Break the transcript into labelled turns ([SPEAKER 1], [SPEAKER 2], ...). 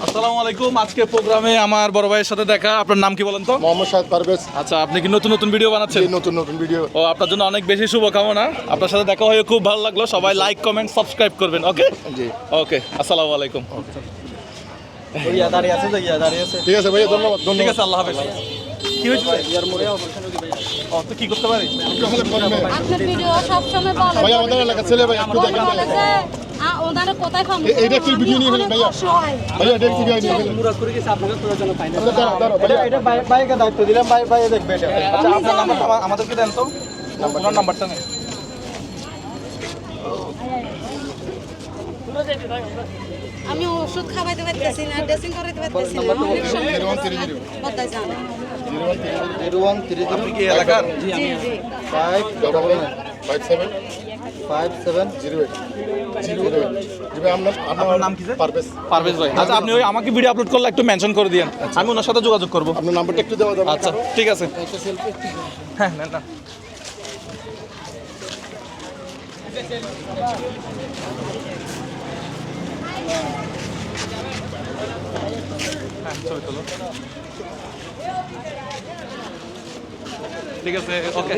[SPEAKER 1] আসসালামু আলাইকুম। আজকে প্রোগ্রামে আমার বড় ভাইয়ের সাথে দেখা। আপনার নাম কি বলেন তো?
[SPEAKER 2] মোহাম্মদ শাহেদ পারভেজ।
[SPEAKER 1] আচ্ছা, আপনি কি নতুন নতুন ভিডিও বানাচ্ছেন?
[SPEAKER 2] নতুন নতুন ভিডিও।
[SPEAKER 1] ও, আপনার জন্য অনেক বেশি শুভকামনা। আপনার সাথে দেখা হয়ে খুব ভালো লাগলো। সবাই লাইক, কমেন্ট, সাবস্ক্রাইব করবেন। ওকে
[SPEAKER 2] জি
[SPEAKER 1] ওকে, আসসালামু আলাইকুম।
[SPEAKER 2] ঠিক আছে ভাইয়া, ধন্যবাদ।
[SPEAKER 1] ঠিক আছে, আল্লাহ হাফেজ। কি হয়েছে? ও, তো কি করতে পারি?
[SPEAKER 3] আপনার ভিডিও সব সময় বলে
[SPEAKER 2] ভাইয়া আমাদের এলাকার ছেলে ভাই, একটু দেখেন ভাই।
[SPEAKER 3] ওনারা কোথায় পাবো?
[SPEAKER 2] এইটা একটু ভিডিও নিয়ে ফেলেন ভাইয়া। ভাইয়া এটা একটু ভিডিও নিয়ে ফেলেন।
[SPEAKER 4] মুরাদ করে গেছে আপনাকে তোলার জন্য পাই না।
[SPEAKER 2] দাঁড়াও, দাঁড়াও, ভাইয়া।
[SPEAKER 4] এটা বাইকে দায়িত্ব দিলাম, বাই দেখবে এটা।
[SPEAKER 1] আচ্ছা, আপনার নাম্বারটা আমাদেরকে দেন তো। ওনার নাম্বারটা নেই।
[SPEAKER 3] আমি ওষুধ খাওয়াইতে পারতেছি না, ড্রেসিং করাইতে পারতেছি না। অনেক সমস্যা বলতে যান।
[SPEAKER 4] 0130
[SPEAKER 1] আপনি কি এলাকার?
[SPEAKER 3] জি জি
[SPEAKER 2] 57
[SPEAKER 4] 5708
[SPEAKER 1] আপনার নাম কি?
[SPEAKER 2] পারভেজ।
[SPEAKER 1] পারভেজ ভাই। আচ্ছা, আপনি ওই আমাকে ভিডিও আপলোড করলে একটু মেনশন করে দিয়েন, আমি ওনার সাথে যোগাযোগ করব।
[SPEAKER 2] আপনার নাম্বারটা একটু দেওয়া যাবে?
[SPEAKER 1] আচ্ছা, ঠিক আছে। হ্যাঁ, নেন না। হ্যাঁ, ছবি তোলো। ঠিক আছে, ওকে।